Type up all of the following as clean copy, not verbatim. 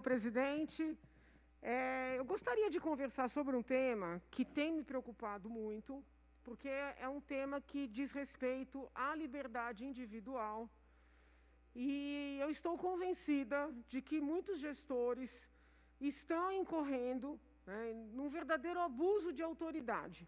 presidente. Eu gostaria de conversar sobre um tema que tem me preocupado muito, porque é um tema que diz respeito à liberdade individual. E eu estou convencida de que muitos gestores estão incorrendo, né, num verdadeiro abuso de autoridade.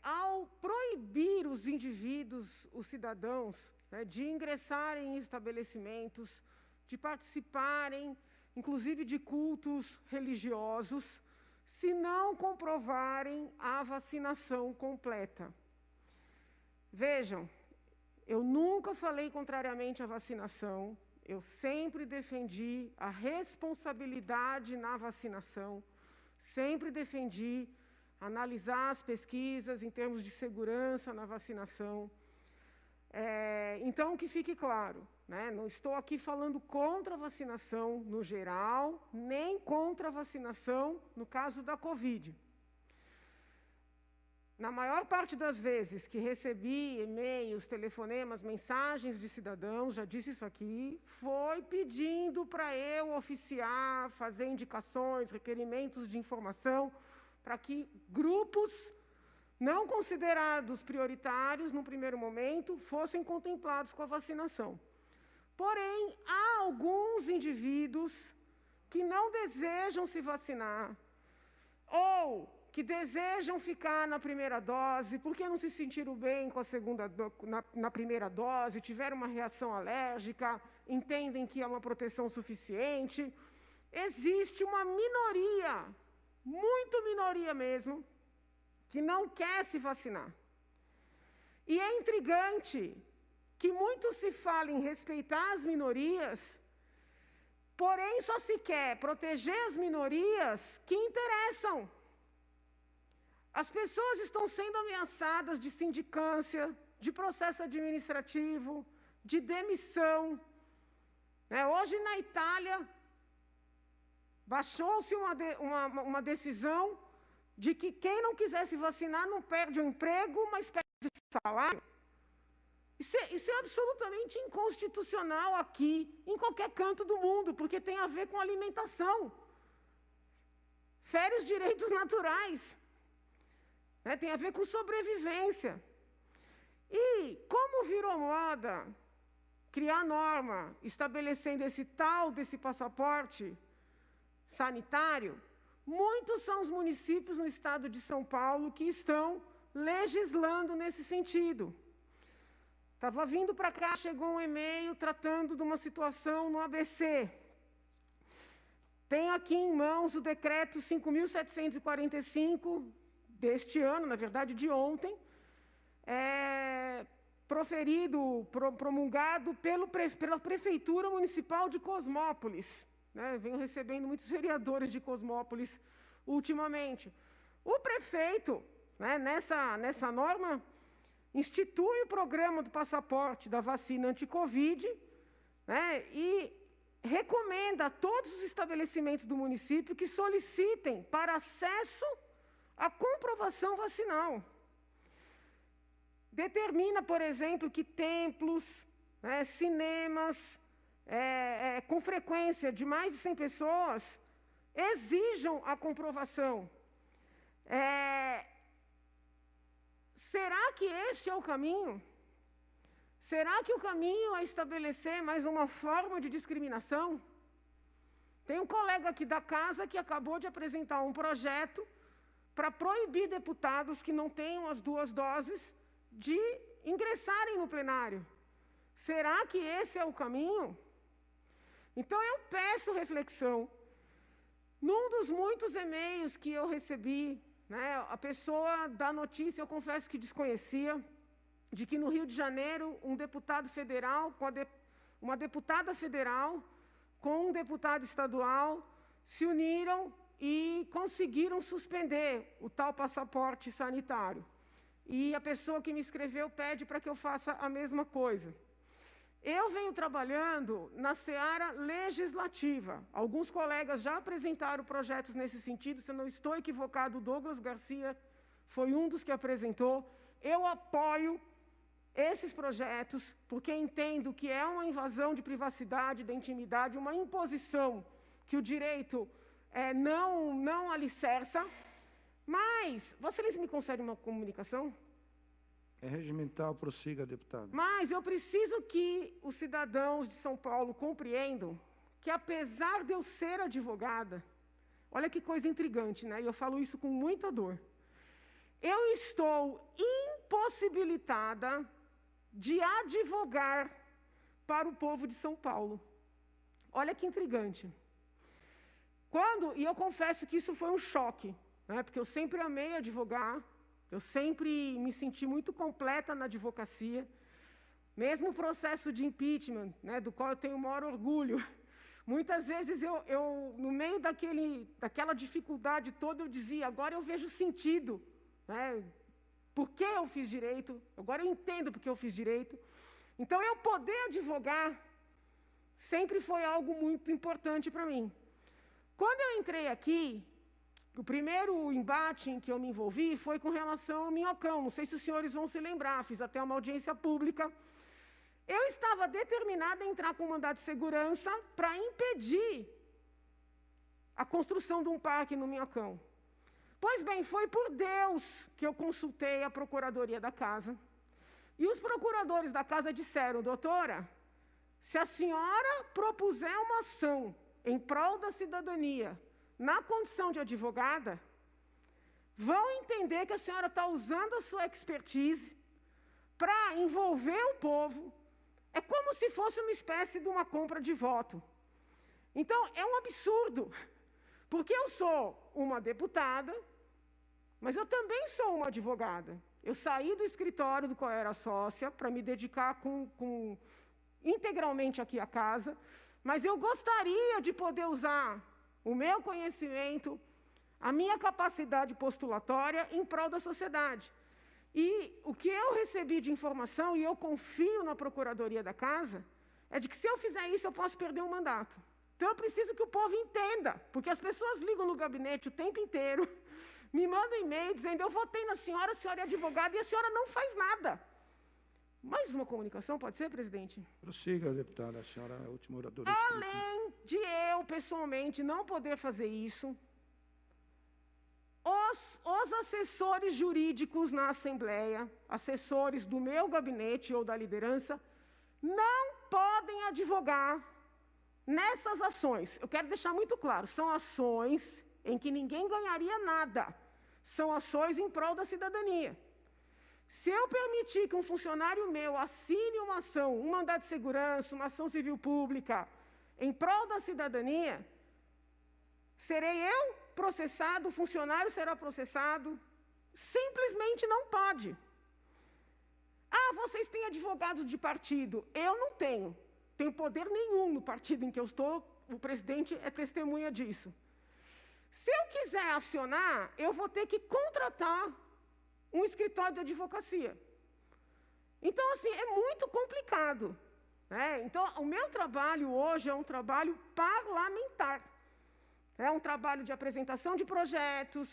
Ao proibir os indivíduos, os cidadãos, né, de ingressarem em estabelecimentos, de participarem, inclusive, de cultos religiosos, se não comprovarem a vacinação completa. Vejam, eu nunca falei contrariamente à vacinação, eu sempre defendi a responsabilidade na vacinação, sempre defendi analisar as pesquisas em termos de segurança na vacinação. Então, que fique claro, né? Não estou aqui falando contra a vacinação no geral, nem contra a vacinação no caso da Covid. Na maior parte das vezes que recebi e-mails, telefonemas, mensagens de cidadãos, já disse isso aqui, foi pedindo para eu oficiar, fazer indicações, requerimentos de informação, para que grupos não considerados prioritários no primeiro momento fossem contemplados com a vacinação. Porém, há alguns indivíduos que não desejam se vacinar ou que desejam ficar na primeira dose porque não se sentiram bem com a na primeira dose, tiveram uma reação alérgica, entendem que é uma proteção suficiente. Existe uma minoria, muito minoria mesmo, que não quer se vacinar. E é intrigante que muito se fala em respeitar as minorias, porém só se quer proteger as minorias que interessam. As pessoas estão sendo ameaçadas de sindicância, de processo administrativo, de demissão. Hoje, na Itália, baixou-se uma decisão de que quem não quiser se vacinar não perde o emprego, mas perde o salário. Isso é absolutamente inconstitucional aqui, em qualquer canto do mundo, porque tem a ver com alimentação. Fere os direitos naturais. Tem a ver com sobrevivência. E como virou moda criar norma estabelecendo desse passaporte sanitário, muitos são os municípios no estado de São Paulo que estão legislando nesse sentido. Estava vindo para cá, chegou um e-mail tratando de uma situação no ABC. Tenho aqui em mãos o decreto 5.745 deste ano, na verdade de ontem, promulgado pela Prefeitura Municipal de Cosmópolis. Venho recebendo muitos vereadores de Cosmópolis ultimamente. O prefeito, nessa norma, institui o programa do passaporte da vacina anti-Covid, e recomenda a todos os estabelecimentos do município que solicitem para acesso à comprovação vacinal. Determina, por exemplo, que templos, cinemas, com frequência de mais de 100 pessoas, exijam a comprovação. Será que este é o caminho? Será que o caminho é estabelecer mais uma forma de discriminação? Tem um colega aqui da casa que acabou de apresentar um projeto para proibir deputados que não tenham as 2 doses de ingressarem no plenário. Será que esse é o caminho? Então, eu peço reflexão. Num dos muitos e-mails que eu recebi, a pessoa dá notícia, eu confesso que desconhecia, de que no Rio de Janeiro, um deputado federal, uma deputada federal com um deputado estadual se uniram e conseguiram suspender o tal passaporte sanitário. E a pessoa que me escreveu pede para que eu faça a mesma coisa. Eu venho trabalhando na seara legislativa. Alguns colegas já apresentaram projetos nesse sentido, se eu não estou equivocado, o Douglas Garcia foi um dos que apresentou. Eu apoio esses projetos, porque entendo que é uma invasão de privacidade, da intimidade, uma imposição que o direito não alicerça. Mas, vocês me concedem uma comunicação? É regimental, prossiga, deputada. Mas eu preciso que os cidadãos de São Paulo compreendam que, apesar de eu ser advogada, olha que coisa intrigante, né? E eu falo isso com muita dor. Eu estou impossibilitada de advogar para o povo de São Paulo. Olha que intrigante. E eu confesso que isso foi um choque, né? Porque eu sempre amei advogar, eu sempre me senti muito completa na advocacia. Mesmo o processo de impeachment, né, do qual eu tenho o maior orgulho, muitas vezes eu no meio daquela dificuldade toda, eu dizia, agora eu vejo sentido, né? Por que eu fiz direito? Agora eu entendo por que eu fiz direito. Então, eu poder advogar sempre foi algo muito importante para mim. Quando eu entrei aqui, o primeiro embate em que eu me envolvi foi com relação ao Minhocão. Não sei se os senhores vão se lembrar, fiz até uma audiência pública. Eu estava determinada a entrar com mandado de segurança para impedir a construção de um parque no Minhocão. Pois bem, foi por Deus que eu consultei a Procuradoria da Casa. E os procuradores da Casa disseram, doutora, se a senhora propuser uma ação em prol da cidadania, na condição de advogada, vão entender que a senhora está usando a sua expertise para envolver o povo. É como se fosse uma espécie de uma compra de voto. Então, é um absurdo, porque eu sou uma deputada, mas eu também sou uma advogada. Eu saí do escritório do qual eu era sócia para me dedicar integralmente aqui à casa, mas eu gostaria de poder usar o meu conhecimento, a minha capacidade postulatória em prol da sociedade. E o que eu recebi de informação, e eu confio na Procuradoria da Casa, é de que se eu fizer isso, eu posso perder um mandato. Então, eu preciso que o povo entenda, porque as pessoas ligam no gabinete o tempo inteiro, me mandam e-mail dizendo, eu votei na senhora, a senhora é advogada, e a senhora não faz nada. Mais uma comunicação, pode ser, presidente? Prossiga, deputada, a senhora é a última oradora. Além de eu, pessoalmente, não poder fazer isso, os assessores jurídicos na Assembleia, assessores do meu gabinete ou da liderança, não podem advogar nessas ações. Eu quero deixar muito claro, são ações em que ninguém ganharia nada. São ações em prol da cidadania. Se eu permitir que um funcionário meu assine uma ação, um mandado de segurança, uma ação civil pública, em prol da cidadania, serei eu processado, o funcionário será processado? Simplesmente não pode. Ah, vocês têm advogados de partido. Eu não tenho. Tenho poder nenhum no partido em que eu estou, o presidente é testemunha disso. Se eu quiser acionar, eu vou ter que contratar um escritório de advocacia. Então, assim, é muito complicado, né? Então, o meu trabalho hoje é um trabalho parlamentar. É um trabalho de apresentação de projetos,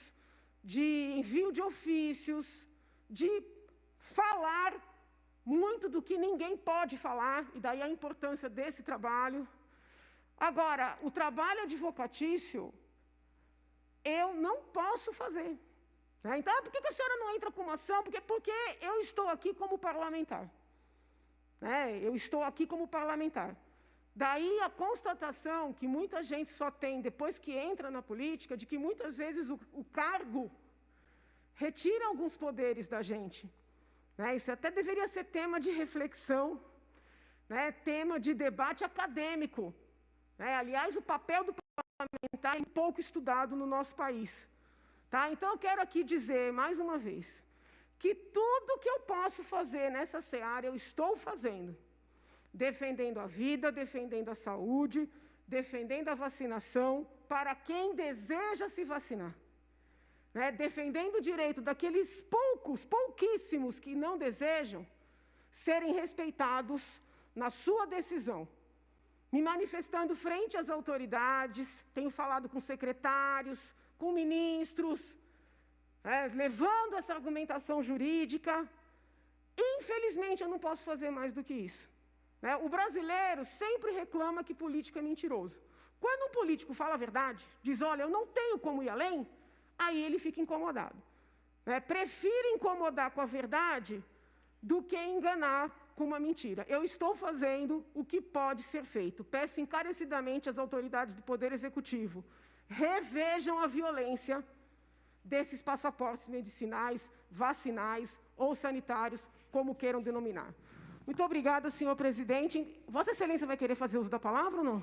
de envio de ofícios, de falar muito do que ninguém pode falar, e daí a importância desse trabalho. Agora, o trabalho advocatício, eu não posso fazer. Então, por que a senhora não entra com uma ação? Porque eu estou aqui como parlamentar. Eu estou aqui como parlamentar. Daí a constatação que muita gente só tem depois que entra na política, de que muitas vezes o cargo retira alguns poderes da gente. Isso até deveria ser tema de reflexão, tema de debate acadêmico. Aliás, o papel do parlamentar é pouco estudado no nosso país. Então, eu quero aqui dizer, mais uma vez, que tudo que eu posso fazer nessa seara, eu estou fazendo. Defendendo a vida, defendendo a saúde, defendendo a vacinação para quem deseja se vacinar. Defendendo o direito daqueles pouquíssimos que não desejam, serem respeitados na sua decisão. Me manifestando frente às autoridades, tenho falado com secretários, com ministros, levando essa argumentação jurídica, Infelizmente, eu não posso fazer mais do que isso. Né? O brasileiro sempre reclama que político é mentiroso. Quando um político fala a verdade, diz, olha, eu não tenho como ir além, aí ele fica incomodado. Né? Prefiro incomodar com a verdade do que enganar com uma mentira. Eu estou fazendo o que pode ser feito. Peço encarecidamente às autoridades do Poder Executivo, revejam a violência desses passaportes medicinais, vacinais ou sanitários, como queiram denominar. Muito obrigada, senhor presidente. Vossa Excelência vai querer fazer uso da palavra ou não?